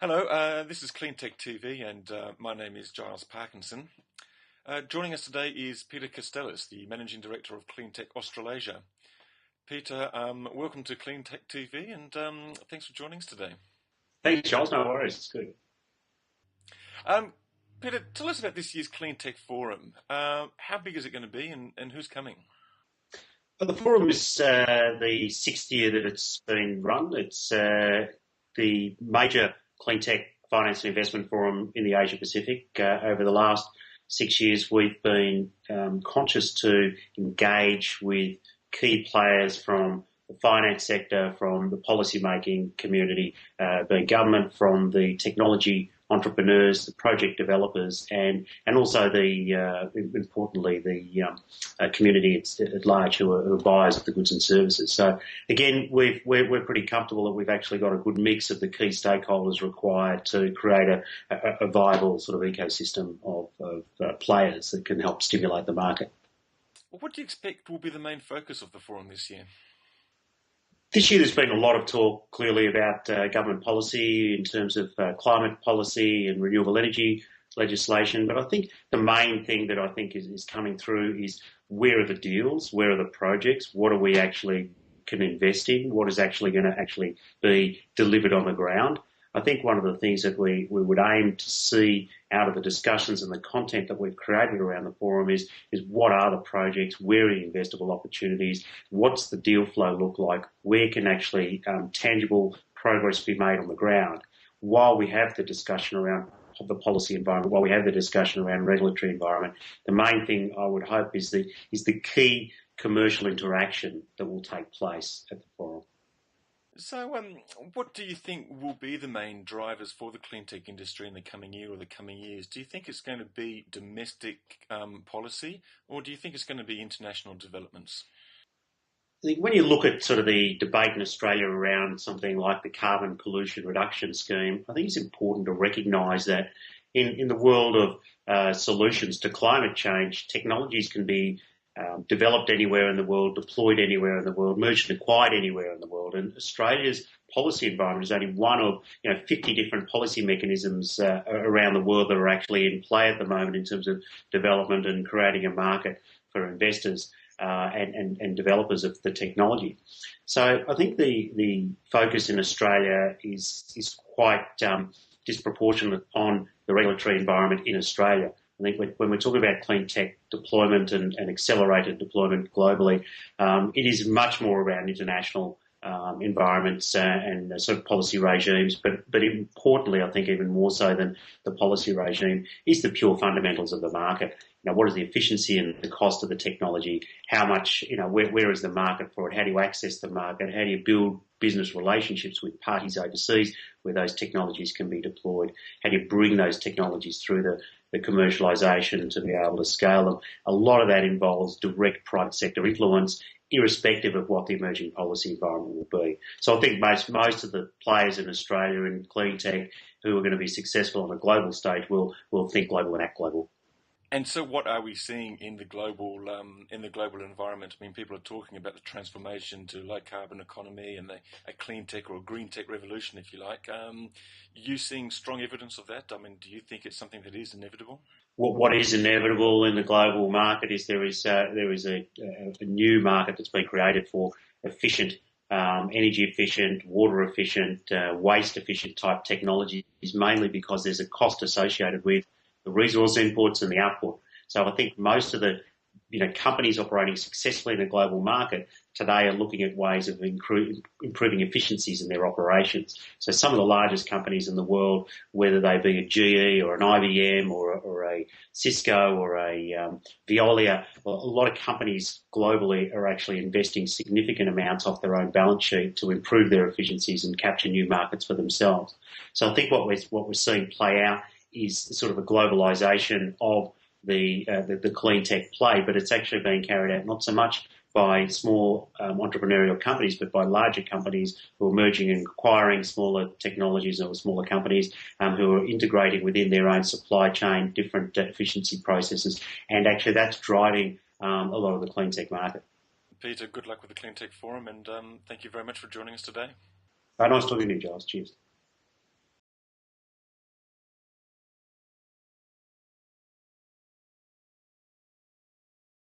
Hello, this is CleanTechTV and my name is Giles Parkinson. Joining us today is Peter Castellas, the Managing Director of Cleantech AustralAsia. Peter, welcome to CleanTechTV and thanks for joining us today. Thanks, Giles. No worries. It's good. Peter, tell us about this year's Cleantech Forum. How big is it going to be and who's coming? Well, the forum is the sixth year that it's been run. It's the major Cleantech Finance and Investment Forum in the Asia Pacific. Over the last 6 years, we've been conscious to engage with key players from the finance sector, from the policy-making community, being government, from the technology entrepreneurs, the project developers, and also importantly the community at large who are buyers of the goods and services. So again, we're pretty comfortable that we've actually got a good mix of the key stakeholders required to create a viable sort of ecosystem of players that can help stimulate the market. Well, what do you expect will be the main focus of the forum this year? This year there's been a lot of talk clearly about government policy in terms of climate policy and renewable energy legislation, but I think the main thing that I think is coming through is where are the deals, where are the projects, what are we actually can invest in, what is actually going to actually be delivered on the ground. I think one of the things that we would aim to see out of the discussions and the content that we've created around the forum is what are the projects, where are the investable opportunities, what's the deal flow look like, where can actually tangible progress be made on the ground, while we have the discussion around the policy environment, while we have the discussion around regulatory environment. The main thing I would hope is the key commercial interaction that will take place at the forum. So, what do you think will be the main drivers for the cleantech industry in the coming year or the coming years? Do you think it's going to be domestic policy, or do you think it's going to be international developments? I think when you look at sort of the debate in Australia around something like the carbon pollution reduction scheme, I think it's important to recognise that in the world of solutions to climate change, technologies can be developed anywhere in the world, deployed anywhere in the world, merged and acquired anywhere in the world. And Australia's policy environment is only one of 50 different policy mechanisms around the world that are actually in play at the moment in terms of development and creating a market for investors and developers of the technology. So I think the focus in Australia is quite disproportionate on the regulatory environment in Australia. I think when we're talking about clean tech deployment and accelerated deployment globally, it is much more around international environments and sort of policy regimes, but importantly, I think even more so than the policy regime, is the pure fundamentals of the market. What is the efficiency and the cost of the technology? How much, where is the market for it? How do you access the market? How do you build business relationships with parties overseas where those technologies can be deployed? How do you bring those technologies through the commercialisation to be able to scale them? A lot of that involves direct private sector influence, irrespective of what the emerging policy environment will be. So I think most of the players in Australia in clean tech who are going to be successful on a global stage will think global and act global. And so what are we seeing in the global environment? I mean, people are talking about the transformation to low carbon economy and a clean tech or a green tech revolution, if you like. You seeing strong evidence of that? I mean, do you think it's something that is inevitable? What is inevitable in the global market is there is a new market that's been created for efficient, energy efficient, water efficient, waste efficient type technologies, mainly because there's a cost associated with the resource inputs and the output. So I think most of the companies operating successfully in a global market today are looking at ways of improving efficiencies in their operations. So some of the largest companies in the world, whether they be a GE or an IBM or a Cisco or a Veolia, well, a lot of companies globally are actually investing significant amounts off their own balance sheet to improve their efficiencies and capture new markets for themselves. So I think what we're seeing play out is sort of a globalisation of the clean tech play, but it's actually being carried out not so much by small entrepreneurial companies, but by larger companies who are merging and acquiring smaller technologies or smaller companies who are integrating within their own supply chain different efficiency processes, and actually that's driving a lot of the clean tech market. Peter, good luck with the Cleantech Forum, and thank you very much for joining us today. Nice talking to you, Giles. Cheers.